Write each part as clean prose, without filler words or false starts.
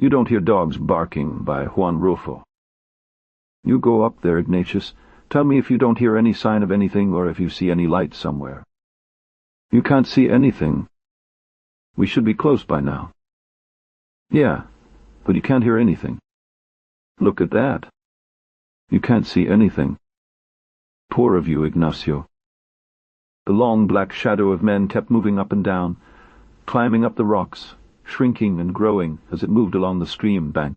You don't hear dogs barking by Juan Rulfo. You go up there, Ignatius. Tell me if you don't hear any sign of anything or if you see any light somewhere. You can't see anything. We should be close by now. Yeah, but you can't hear anything. Look at that. You can't see anything. Poor of you, Ignacio. The long black shadow of men kept moving up and down, climbing up the rocks, shrinking and growing as it moved along the stream bank.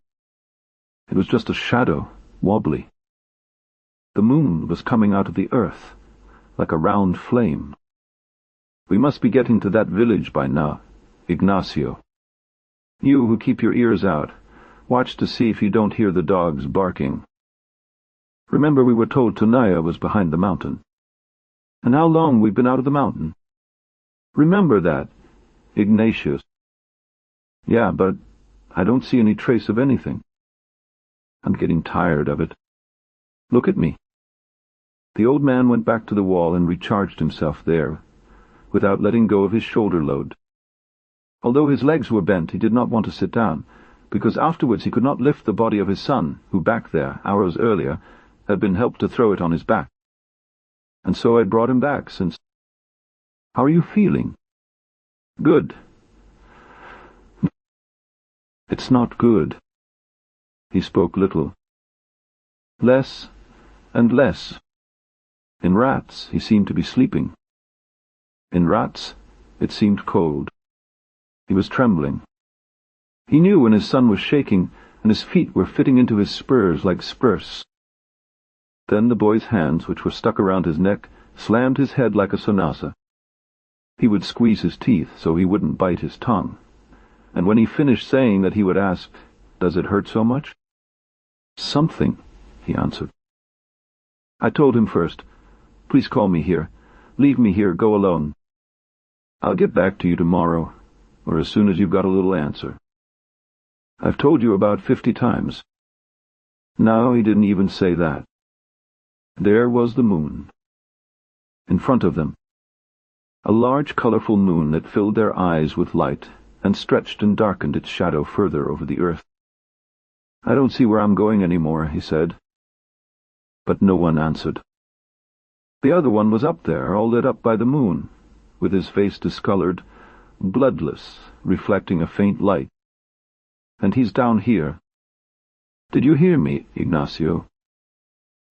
It was just a shadow, wobbly. The moon was coming out of the earth, like a round flame. We must be getting to that village by now, Ignacio. You who keep your ears out, watch to see if you don't hear the dogs barking. Remember we were told Tunaya was behind the mountain. And how long we've been out of the mountain? Remember that, Ignatius. Yeah, but I don't see any trace of anything. I'm getting tired of it. Look at me. The old man went back to the wall and recharged himself there, without letting go of his shoulder load. Although his legs were bent, he did not want to sit down, because afterwards he could not lift the body of his son, who back there, hours earlier, had been helped to throw it on his back. And so I brought him back, since... How are you feeling? Good. It's not good. He spoke little. Less and less. In rats, he seemed to be sleeping. In rats, it seemed cold. He was trembling. He knew when his son was shaking, and his feet were fitting into his spurs like spurs. Then the boy's hands, which were stuck around his neck, slammed his head like a sonasa. He would squeeze his teeth so he wouldn't bite his tongue. And when he finished saying that, he would ask, "Does it hurt so much?" "Something," he answered. I told him first, "Please call me here. Leave me here, go alone. I'll get back to you tomorrow, or as soon as you've got a little answer. I've told you about 50 times. No, he didn't even say that. There was the moon. In front of them. A large, colorful moon that filled their eyes with light and stretched and darkened its shadow further over the earth. "I don't see where I'm going any more," he said. But no one answered. The other one was up there, all lit up by the moon, with his face discolored, bloodless, reflecting a faint light. And he's down here. Did you hear me, Ignacio?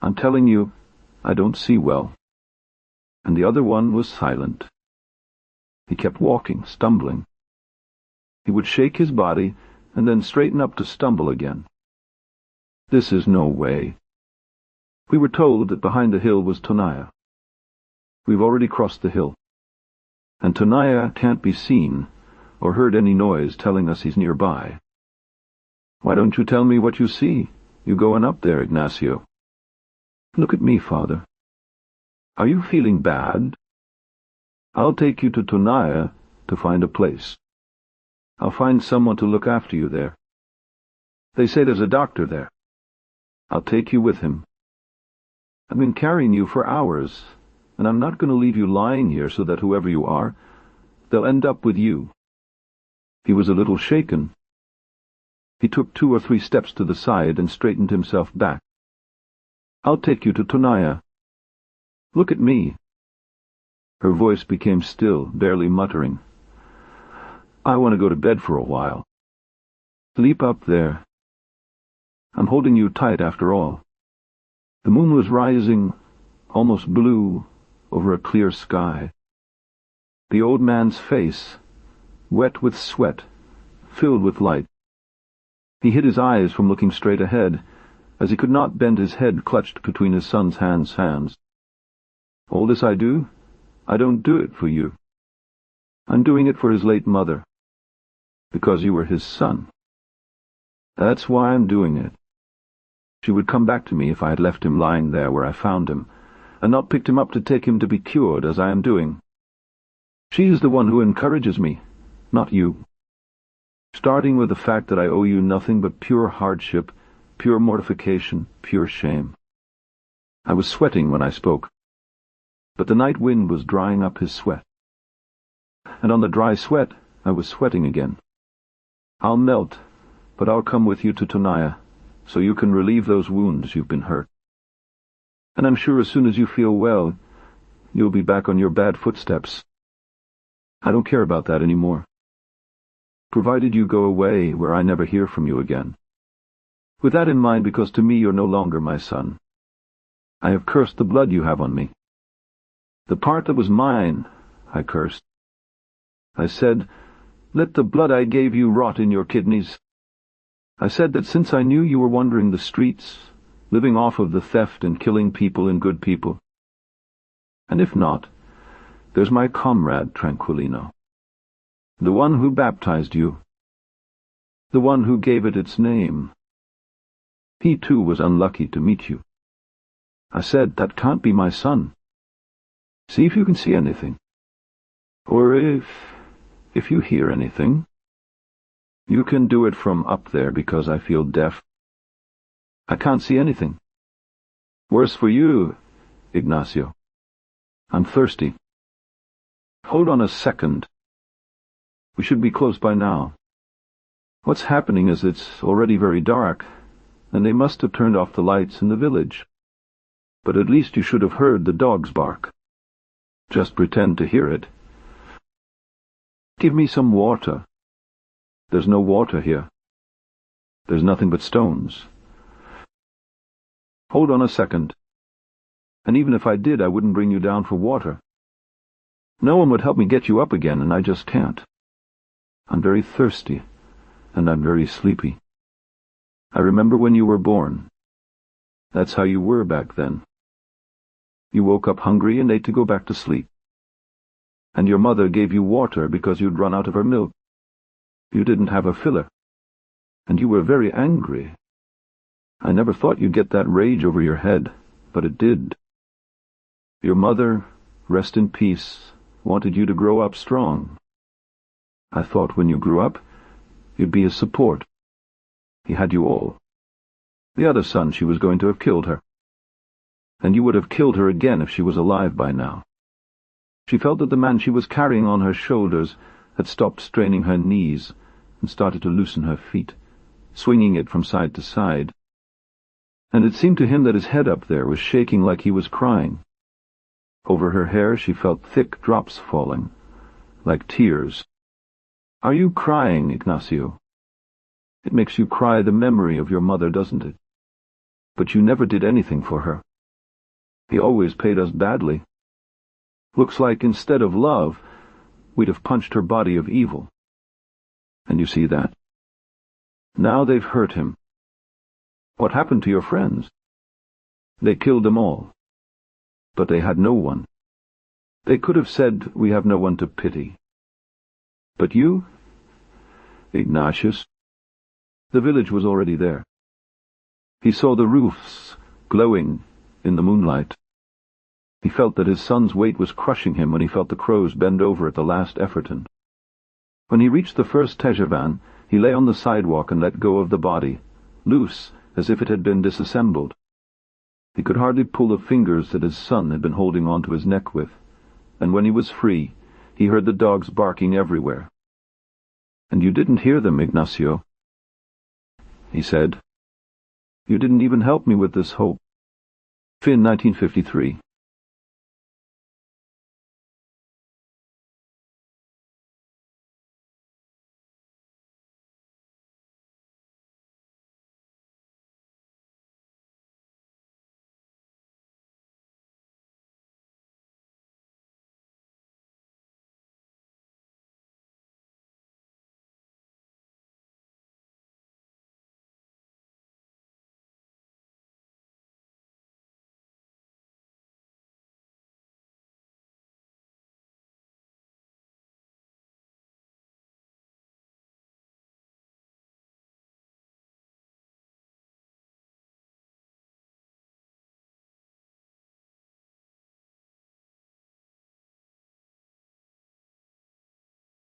I'm telling you, I don't see well. And the other one was silent. He kept walking, stumbling. He would shake his body and then straighten up to stumble again. This is no way. We were told that behind the hill was Tunaya. We've already crossed the hill. And Tunaya can't be seen or heard any noise telling us he's nearby. Why don't you tell me what you see? You going up there, Ignacio. Look at me, Father. Are you feeling bad? I'll take you to Tunaya to find a place. I'll find someone to look after you there. They say there's a doctor there. I'll take you with him. I've been carrying you for hours, and I'm not going to leave you lying here so that whoever you are, they'll end up with you. He was a little shaken. He took 2 or 3 steps to the side and straightened himself back. I'll take you to Tunaya. Look at me. Her voice became still, barely muttering. I want to go to bed for a while. Sleep up there. I'm holding you tight after all. The moon was rising, almost blue, over a clear sky. The old man's face, wet with sweat, filled with light. He hid his eyes from looking straight ahead, as he could not bend his head clutched between his son's hands. All this I do, I don't do it for you. I'm doing it for his late mother, because you were his son. That's why I'm doing it. She would come back to me if I had left him lying there where I found him, and not picked him up to take him to be cured as I am doing. She is the one who encourages me, not you. Starting with the fact that I owe you nothing but pure hardship, pure mortification, pure shame. I was sweating when I spoke, but the night wind was drying up his sweat. And on the dry sweat, I was sweating again. I'll melt, but I'll come with you to Tonaya, so you can relieve those wounds you've been hurt. And I'm sure as soon as you feel well, you'll be back on your bad footsteps. I don't care about that anymore. Provided you go away where I never hear from you again. With that in mind, because to me you're no longer my son. I have cursed the blood you have on me. The part that was mine, I cursed. I said, let the blood I gave you rot in your kidneys. I said that since I knew you were wandering the streets, living off of the theft and killing people and good people. And if not, there's my comrade Tranquillino, the one who baptized you, the one who gave it its name. He too was unlucky to meet you. I said, that can't be my son. See if you can see anything. Or if you hear anything. You can do it from up there because I feel deaf. I can't see anything. Worse for you, Ignacio. I'm thirsty. Hold on a second. We should be close by now. What's happening is it's already very dark, and they must have turned off the lights in the village. But at least you should have heard the dogs bark. Just pretend to hear it. Give me some water. There's no water here. There's nothing but stones. Hold on a second. And even if I did, I wouldn't bring you down for water. No one would help me get you up again, and I just can't. I'm very thirsty, and I'm very sleepy. I remember when you were born. That's how you were back then. You woke up hungry and ate to go back to sleep. And your mother gave you water because you'd run out of her milk. You didn't have a filler. And you were very angry. I never thought you'd get that rage over your head, but it did. Your mother, rest in peace, wanted you to grow up strong. I thought when you grew up, you'd be his support. He had you all. The other son, she was going to have killed her. And you would have killed her again if she was alive by now. She felt that the man she was carrying on her shoulders had stopped straining her knees and started to loosen her feet, swinging it from side to side. And it seemed to him that his head up there was shaking like he was crying. Over her hair she felt thick drops falling, like tears. Are you crying, Ignacio? It makes you cry the memory of your mother, doesn't it? But you never did anything for her. He always paid us badly. Looks like instead of love, we'd have punched her body of evil. And you see that. Now they've hurt him. What happened to your friends? They killed them all. But they had no one. They could have said, we have no one to pity. But you? Ignatius? The village was already there. He saw the roofs glowing in the moonlight. He felt that his son's weight was crushing him when he felt the crows bend over at the last efferton. When he reached the first Tejevan, he lay on the sidewalk and let go of the body, loose as if it had been disassembled. He could hardly pull the fingers that his son had been holding on to his neck with, and when he was free, he heard the dogs barking everywhere. And you didn't hear them, Ignacio, he said. You didn't even help me with this hope. Finn, 1953.